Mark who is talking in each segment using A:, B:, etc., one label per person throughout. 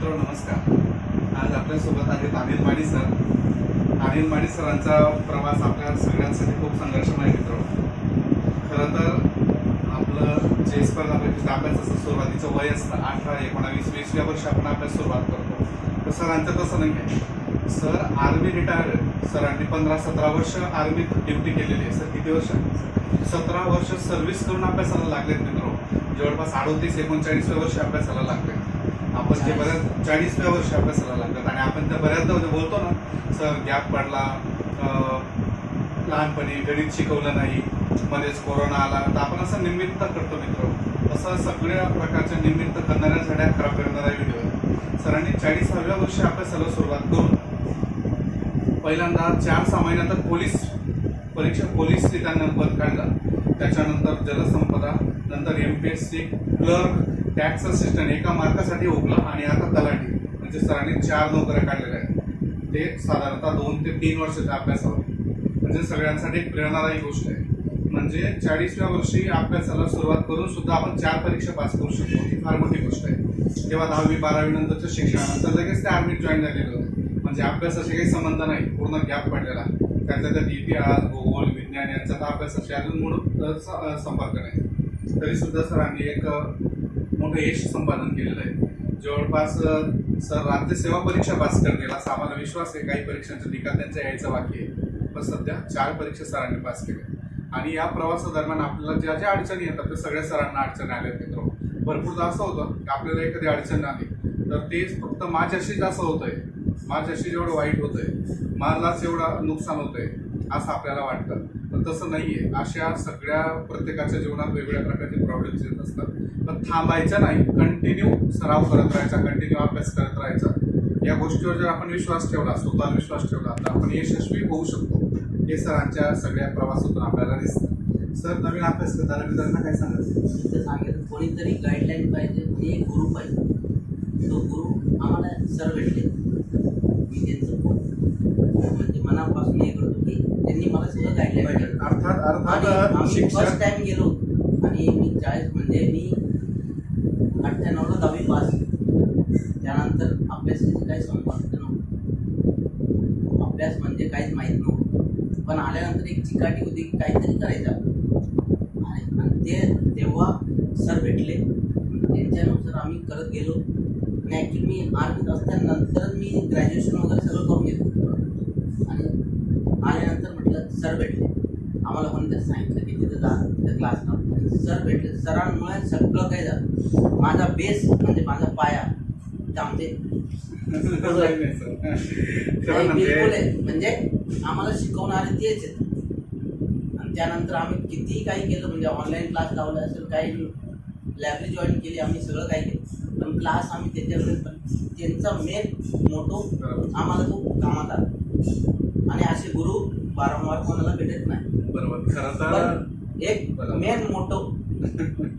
A: मित्र नमस्कार. आज आपल्यासोबत आहेत अनिल माडी सर. अनिल माडी सरांचा प्रवास आपल्या सगळ्यांसाठी खूप संघर्षमय मित्र. खरं तर आपलं जे स्पर्धा परीक्षेचा अभ्यासाचं सुरुवातीचं वय असतं 18, 19, 20व्या वर्षी आपण अभ्यास सुरुवात करतो. तर सरांचं तसं नाही आहे. Sir army retired. सरांनी 15-17 वर्ष आर्मीत ड्युटी केलेली आहे. सर किती वर्ष? 17 वर्ष सर्व्हिस करून अभ्यासाला लागलेत मित्र. जवळपास 38-39व्या वर्षी अभ्यासाला लागले. आपण जे बऱ्याच 40व्या वर्षी अभ्यासाला लागतात आणि आपण त्या बऱ्याचदा बोलतो ना, सर गॅप पडला, लहानपणी गणित शिकवलं नाही, मध्येच कोरोना आला, तर आपण असं निमित्त करतो मित्र. असं सगळ्या प्रकारच्या निमित्त करणाऱ्यांसाठी खराब करणारा व्हिडिओ आहे. सरांनी 40व्या वर्षी अभ्यासाला सुरुवात करून पहिल्यांदा 4-6 महिन्यात पोलीस परीक्षा, पोलीसची त्यांना पद काढलं. त्याच्यानंतर जलसंपदा, नंतर MPSC, क्लर्क, टॅक्स असिस्टंट एका मार्कासाठी ओकला आणि आता तलाठी. म्हणजे सरांनी 4 नोकऱ्या काढलेल्या आहेत. ते साधारणतः 2 ते 3 वर्षाच्या अभ्यासावर. म्हणजे सगळ्यांसाठी एक प्रेरणादायी गोष्ट आहे. म्हणजे 40व्या वर्षी अभ्यासाला सुरुवात करून सुद्धा आपण 4 परीक्षा पास करू शकतो. ही फार मोठी गोष्ट आहे. तेव्हा 10वी-12वी नंतरच्या शिक्षणानंतर लगेच ते आर्मीत जॉईन झालेलं होते. म्हणजे अभ्यासाशी काही संबंध नाही, पूर्ण गॅप पडलेला. त्याच्यात इतिहास, भूगोल, विज्ञान यांचा अभ्यासाशी अजून मूळ संपर्क नाही. तरी सुद्धा सरांनी एक मोठं यश संपादन केलेलं आहे. जवळपास सर राज्य सेवा परीक्षा पास करतील असा आम्हाला विश्वास आहे. काही परीक्षांचे निकाल त्यांच्या यायचं बाकी आहे, पण सध्या 4 परीक्षा सरांनी पास केल्या. आणि या प्रवासादरम्यान आपल्याला ज्या ज्या अडचणी येतात त्या सगळ्या सरांना अडचणी आल्या मित्र. भरपूरदा असं होतं की आपल्याला एखादी अडचण आली तर तेच फक्त माझ्याशी असं होतंय, माझ्याशी जेवढं वाईट होतंय, मलाच एवढं नुकसान होतंय असं आपल्याला वाटतं. पण तसं नाही आहे. अशा सगळ्या प्रत्येकाच्या जीवनात वेगवेगळ्या प्रकारचे प्रॉब्लेम्स येत असतात. पण थांबायचं नाही, कंटिन्यू सराव करत राहायचा, कंटिन्यू अभ्यास करत राहायचा. या गोष्टीवर जर आपण विश्वास ठेवला, स्वतःवर विश्वास ठेवला, तर आपण यशस्वी होऊ शकतो. हे सरांच्या सगळ्या प्रवासातून आपल्याला दिसतं. सर नवीन अभ्यास करताना विद्यार्थ्यांना काय सांगायचं?
B: सांगितलं कोणीतरी गाईडलाईन पाहिजे, एक गुरु पाहिजे. तो गुरु आम्हाला सर भेटले. मी त्यांचं म्हणजे मनापासून हे करतो की त्यांनी मला सगळं गाईडलाईन पाहिजे.
A: अर्थात
B: शिक्षक फर्स्ट टाइम गेलो आणि मी 40 म्हणजे मी 98ला 10वी पास. त्यानंतर अभ्यासाची काही संपर्क नव्हतं. अभ्यास म्हणजे काहीच माहीत नव्हतं. पण आल्यानंतर एक चिकाटी होती की काहीतरी करायचं. आणि तेव्हा सर भेटले. त्यांच्यानुसार आम्ही करत गेलो. आणि ॲक्च्युली मी आर्मीत असल्यानंतर मी ग्रॅज्युएशन वगैरे सगळं करून घेतो. आणि आल्यानंतर म्हटलं सर भेटले. आम्हाला कोणत्या सांगितलं की तिथं जा त्या क्लासला. सर भेटले. सरांमुळे सगळं काही झालं. माझा बेस म्हणजे माझा पाया त्यामध्ये बिलकुल आहे. म्हणजे आम्हाला शिकवणारे तेच आहेत. आणि त्यानंतर आम्ही कितीही काही केलं, म्हणजे ऑनलाईन क्लास लावला असेल, काही लायब्ररी जॉईन केली, आम्ही सगळं काही केलं. पण क्लास आम्ही त्याच्याकडे, पण त्यांचा मेन मोटो आम्हाला तो कामात आला. आणि असे गुरु वारंवार कोणाला भेटत नाही.
A: बरोबर. खरं तर
B: एक मेन मोटो,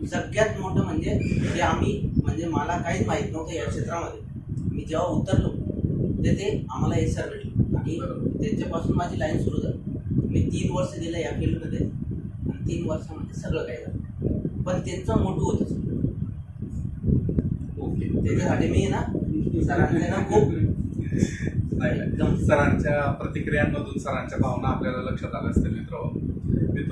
B: सगळ्यात मोठं म्हणजे ते आम्ही, म्हणजे मला काहीच माहीत नव्हतं या क्षेत्रामध्ये. मी जेव्हा उतरलो ते आम्हाला हे सर भेटले. आणि त्यांच्यापासून माझी लाईन सुरू झाली. मी 3 वर्ष दिलं या फील्डमध्ये. आणि 3 वर्षामध्ये सगळं काही झालं. पण त्यांचं मोठं होतं.
A: ओके.
B: त्याच्यासाठी मी ना सरांना खूप
A: एकदम सरांच्या प्रतिक्रियांमधून सरांच्या भावना आपल्याला लक्षात आल्या असतील मित्र.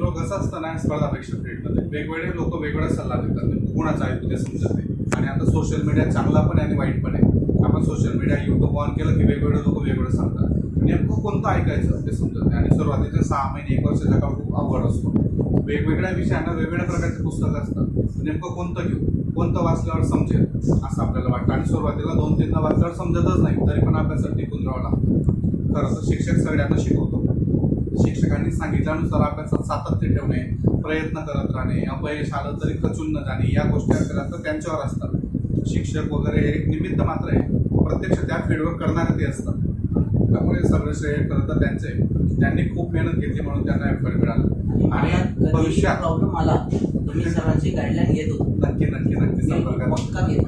A: कसं असतं ना, स्पर्धा परीक्षा फील्डमध्ये वेगवेगळे लोक वेगवेगळा सल्ला देतात. कुणाचा ऐकू ते समजत नाही. आणि आता सोशल मीडिया चांगला पण आहे आणि वाईट पण आहे. आपण सोशल मीडिया YouTube ऑन केलं की वेगवेगळे लोक वेगवेगळं सांगतात. नेमकं कोणतं ऐकायचं ते समजत नाही. आणि सुरुवातीचे 6 महिने 1 वर्षाचा काळ खूप अवघड असतो. वेगवेगळ्या विषयांना वेगवेगळ्या प्रकारचे पुस्तकं असतात. नेमकं कोणतं घेऊ, कोणतं वाचल्यावर समजेल असं आपल्याला वाटतं. आणि सुरुवातीला 2-3दा वाचल्यावर समजतच नाही, तरी पण अभ्यासात टिकून राहावं लागतं. खरं तर शिक्षक सगळ्यांना शिकवतो. शिक्षकांनी सांगितल्यानुसार अभ्यासात सातत्य ठेवणे, प्रयत्न करत राहणे, अपयश आलं तरी खचून न जाणे, या गोष्टी असतात तर त्यांच्यावर असतात. शिक्षक वगैरे एक निमित्त मात्र आहे. प्रत्यक्ष त्या फील्डवर करणारे ते असतात. त्यामुळे सगळं श्रेय खरं तर त्यांचे. त्यांनी खूप मेहनत घेतली म्हणून त्यांना फळ मिळालं. आणि भविष्यात
B: प्रॉब्लेम आला तुम्ही सरांची गाईडलाईन घेत होतो.
A: नक्की संपर्कात
B: घेतो.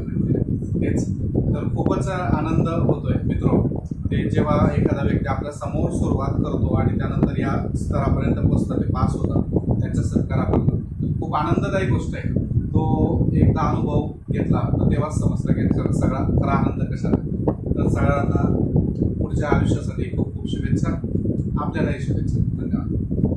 A: तेच तर खूपच आनंद होतोय मित्र. ते जेव्हा एखादा व्यक्ती आपल्या समोर सुरुवात करतो आणि त्यानंतर या स्तरापर्यंत पोहोचतात, ते पास होतात, त्यांचा सत्कार आपण करतो. खूप आनंददायी गोष्ट आहे. तो एकदा अनुभव घेतला तर तेव्हाच समजतं की याच्यात सगळा खरा आनंद कशाला आहे. तर सगळ्यांना पुढच्या आयुष्यासाठी खूप खूप शुभेच्छा. आपल्यालाही शुभेच्छा. धन्यवाद.